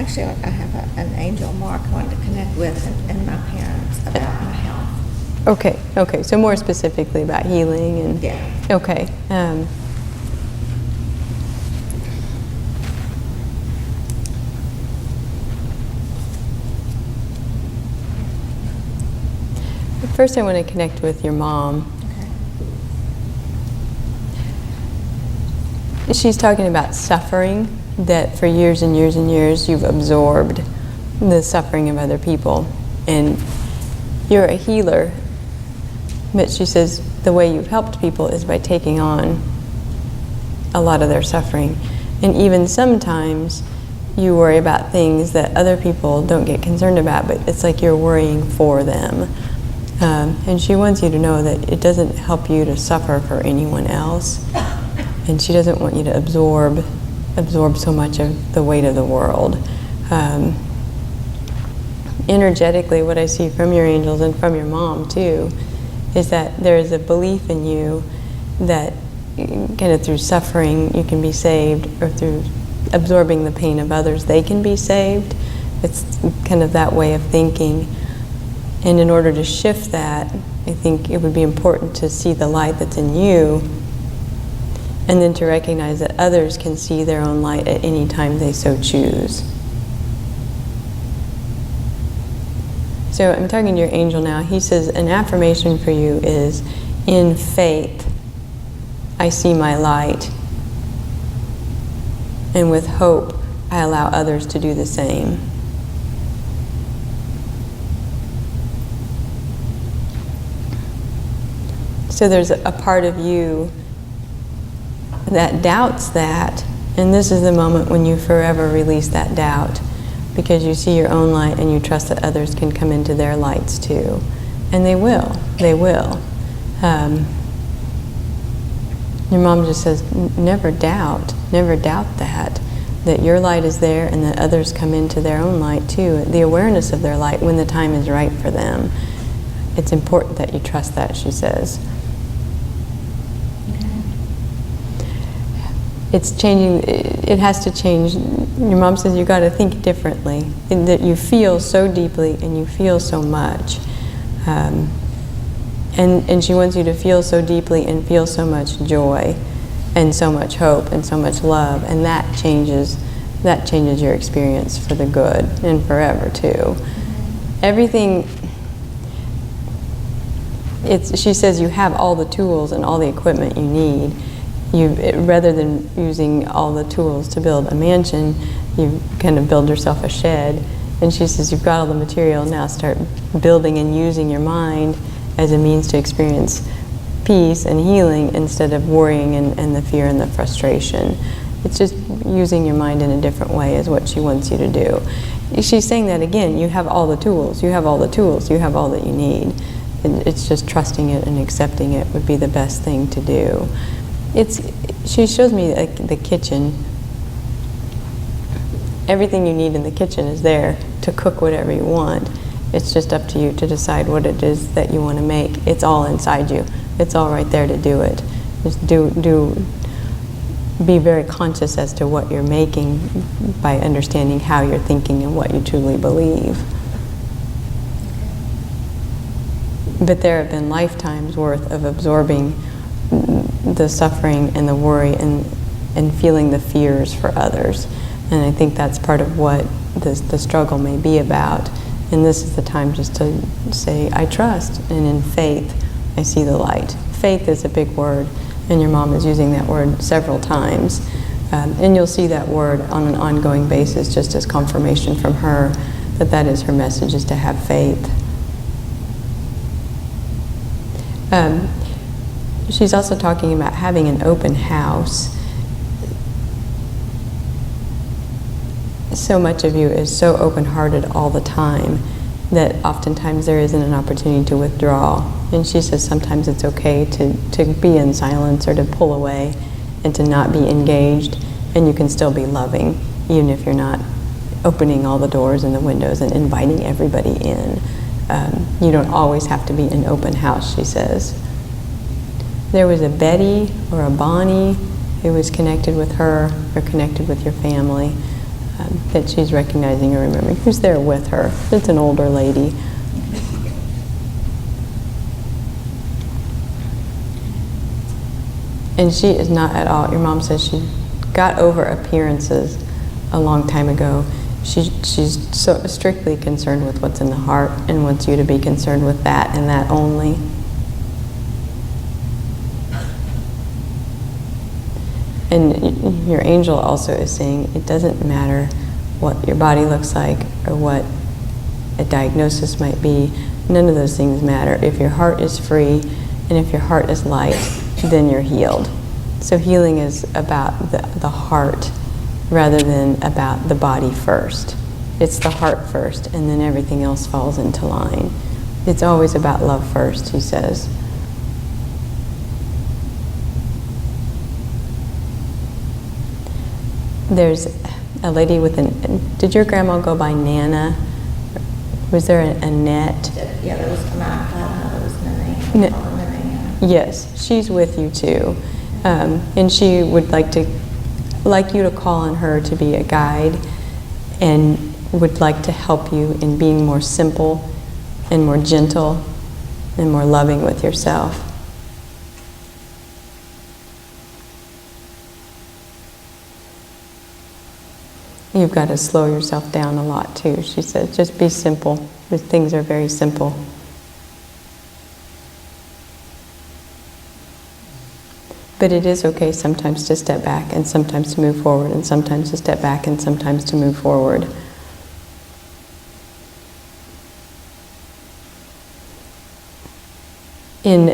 actually, I have an angel Mark I wanted to connect with and my parents about my health. Okay, so more specifically about healing and... Yeah. Okay. First I want to connect with your mom. Okay. She's talking about suffering, that for years and years and years you've absorbed the suffering of other people. And you're a healer, but she says the way you've helped people is by taking on a lot of their suffering. And even sometimes you worry about things that other people don't get concerned about, but it's like you're worrying for them. And she wants you to know that it doesn't help you to suffer for anyone else. And she doesn't want you to absorb so much of the weight of the world. Energetically, what I see from your angels and from your mom too, is that there is a belief in you that kind of through suffering you can be saved, or through absorbing the pain of others they can be saved. It's kind of that way of thinking. And in order to shift that, I think it would be important to see the light that's in you, and then to recognize that others can see their own light at any time they so choose. So I'm talking to your angel now. He says an affirmation for you is, in faith, I see my light. And with hope, I allow others to do the same. So there's a part of you that doubts that, and this is the moment when you forever release that doubt, because you see your own light and you trust that others can come into their lights too. And they will. Your mom just says, never doubt that your light is there and that others come into their own light too. The awareness of their light when the time is right for them. It's important that you trust that, she says. It's changing, it has to change. Your mom says you've got to think differently, in that you feel so deeply and you feel so much. And she wants you to feel so deeply and feel so much joy and so much hope and so much love, and that changes your experience for the good and forever too. Everything, she says you have all the tools and all the equipment you need. Rather than using all the tools to build a mansion, you kind of build yourself a shed. And she says you've got all the material, now start building and using your mind as a means to experience peace and healing instead of worrying and the fear and the frustration. It's just using your mind in a different way is what she wants you to do. She's saying that again, you have all the tools, you have all the tools, you have all that you need. It's just trusting it and accepting it would be the best thing to do. She shows me the kitchen. Everything you need in the kitchen is there to cook whatever you want. It's just up to you to decide what it is that you want to make. It's all inside you. It's all right there to do it. Just be very conscious as to what you're making by understanding how you're thinking and what you truly believe. But there have been lifetimes worth of absorbing the suffering and the worry and feeling the fears for others. And I think that's part of what the struggle may be about. And this is the time just to say, I trust, and in faith, I see the light. Faith is a big word, and your mom is using that word several times. And you'll see that word on an ongoing basis, just as confirmation from her that is her message, is to have faith. She's also talking about having an open house. So much of you is so open-hearted all the time that oftentimes there isn't an opportunity to withdraw. And she says sometimes it's okay to be in silence or to pull away and to not be engaged, and you can still be loving, even if you're not opening all the doors and the windows and inviting everybody in. You don't always have to be an open house, she says. There was a Betty or a Bonnie who was connected with her or connected with your family. that she's recognizing or remembering. Who's there with her? It's an older lady. And she is not at all, your mom says she got over appearances a long time ago. She's so strictly concerned with what's in the heart and wants you to be concerned with that and that only. And your angel also is saying it doesn't matter what your body looks like or what a diagnosis might be. None of those things matter. If your heart is free and if your heart is light, then you're healed. So healing is about the heart rather than about the body first. It's the heart first, and then everything else falls into line. It's always about love first, he says. There's a lady with did your grandma go by Nana? Was there a net? Yeah, there was my godmother was Nana. Yes, she's with you too. And she would like you to call on her to be a guide and would like to help you in being more simple and more gentle and more loving with yourself. You've got to slow yourself down a lot too. She said, just be simple. Things are very simple. But it is okay sometimes to step back and sometimes to move forward and sometimes to step back and sometimes to move forward. In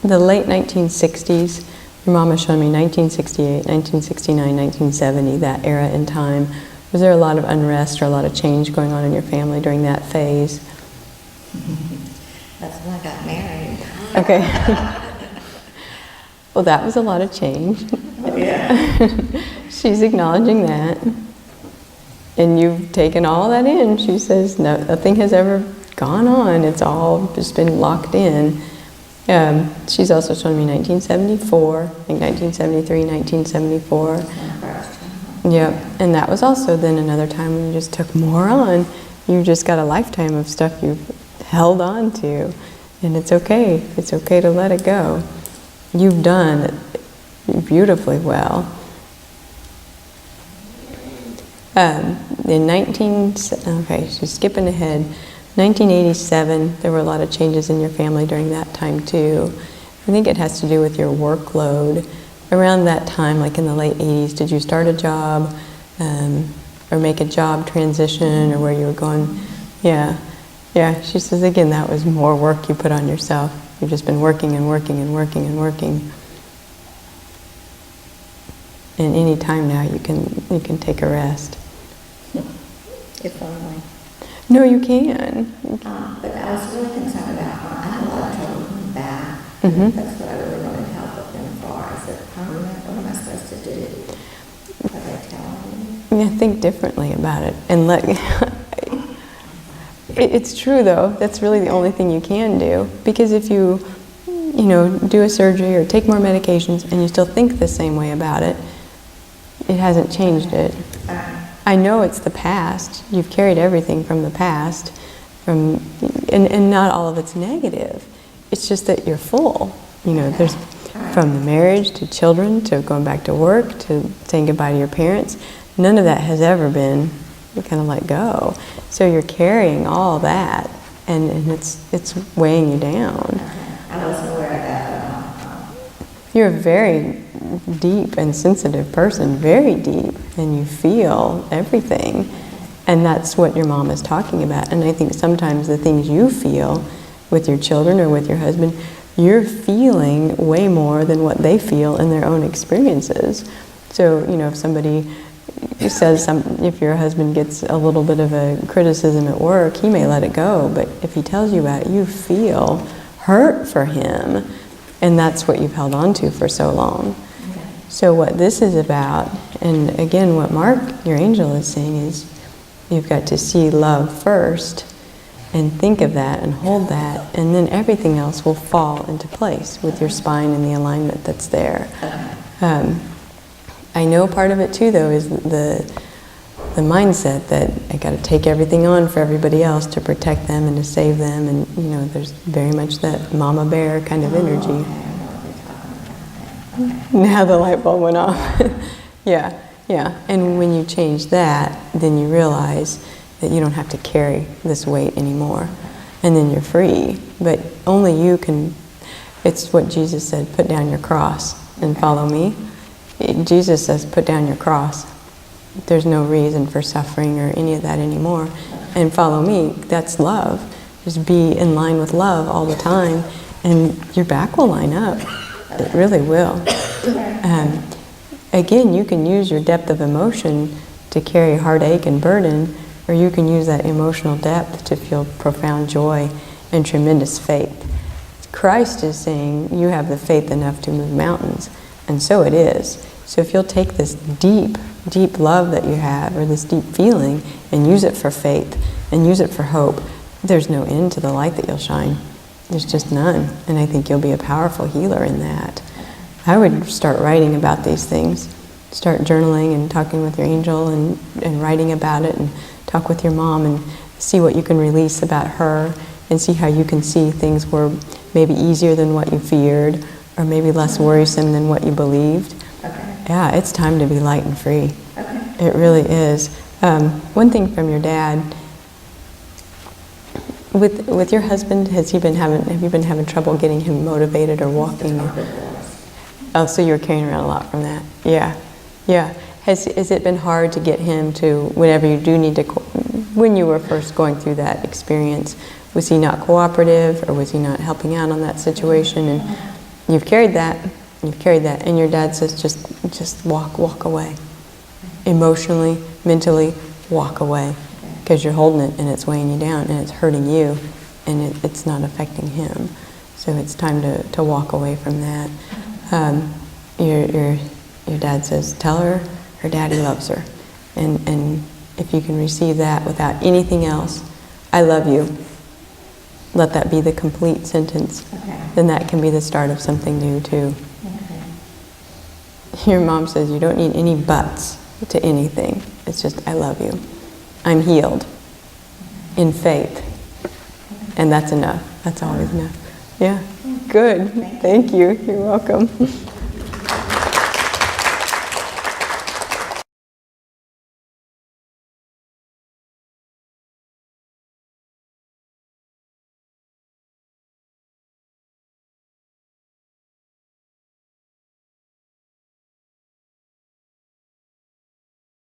the late 1960s, your mama showed me 1968, 1969, 1970, that era in time. Was there a lot of unrest or a lot of change going on in your family during that phase? That's when I got married. Okay. Well, that was a lot of change. Oh, yeah. She's acknowledging that. And you've taken all that in. She says nothing has ever gone on. It's all just been locked in. She's also shown me 1974, I think 1973, 1974. Yep, and that was also then another time when you just took more on. You just got a lifetime of stuff you've held on to, and it's okay. It's okay to let it go. You've done it beautifully well. She's skipping ahead. 1987, there were a lot of changes in your family during that time too. I think it has to do with your workload. Around that time, like in the late 80s, did you start a job or make a job transition or where you were going? Yeah, she says again, that was more work you put on yourself. You've just been working and working and working and working. And any time now you can take a rest. If only. No, you can. But I was really concerned about, I had a lot of trouble with my back. Mm-hmm. That's what I really wanted help with them for. Is it permanent? What am I supposed to do? What are they telling me? Yeah, think differently about it. And it's true though, that's really the only thing you can do. Because if you do a surgery or take more medications and you still think the same way about it, it hasn't changed it. I know it's the past. You've carried everything from the past, and not all of it's negative. It's just that you're full. There's from the marriage to children to going back to work to saying goodbye to your parents. None of that has ever been kind of let go. So you're carrying all that, and it's weighing you down. I wasn't aware of that. You're a very deep and sensitive person, very deep, and you feel everything. And that's what your mom is talking about. And I think sometimes the things you feel with your children or with your husband, you're feeling way more than what they feel in their own experiences. So, if somebody says if your husband gets a little bit of a criticism at work, he may let it go. But if he tells you about it, you feel hurt for him. And that's what you've held on to for so long. So what this is about, and again what Mark, your angel, is saying is you've got to see love first and think of that and hold that, and then everything else will fall into place with your spine and the alignment that's there. I know part of it too though is the mindset that I got to take everything on for everybody else to protect them and to save them, and there's very much that mama bear kind of energy. Okay, I know what they're talking about. Okay. Now the light bulb went off. Yeah. And when you change that, then you realize that you don't have to carry this weight anymore. And then you're free. But only you can, it's what Jesus said, put down your cross and follow me. Jesus says, put down your cross. There's no reason for suffering or any of that anymore. And follow me, that's love. Just be in line with love all the time, and your back will line up. It really will. Again, you can use your depth of emotion to carry heartache and burden, or you can use that emotional depth to feel profound joy and tremendous faith. Christ is saying you have the faith enough to move mountains, and so it is. So if you'll take this deep, deep love that you have, or this deep feeling, and use it for faith, and use it for hope, there's no end to the light that you'll shine. There's just none. And I think you'll be a powerful healer in that. I would start writing about these things. Start journaling and talking with your angel and writing about it, and talk with your mom and see what you can release about her, and see how you can see things were maybe easier than what you feared, or maybe less worrisome than what you believed. Okay. Yeah, it's time to be light and free. Okay. It really is. One thing from your dad, with your husband, have you been having trouble getting him motivated or walking? Oh, so you were carrying around a lot from that. Yeah. Has it been hard to get him to, whenever you do need to, when you were first going through that experience, was he not cooperative, or was he not helping out on that situation? And you've carried that, and your dad says just walk away. Emotionally, mentally, walk away. Because you're holding it and it's weighing you down and it's hurting you, and it's not affecting him. So it's time to walk away from that. Your dad says, tell her daddy loves her. And if you can receive that without anything else, I love you. Let that be the complete sentence. Okay. Then that can be the start of something new too. Okay. Your mom says you don't need any buts to anything. It's just, I love you. I'm healed in faith. And that's enough. That's always enough. Yeah. Good. Thank you. You're welcome.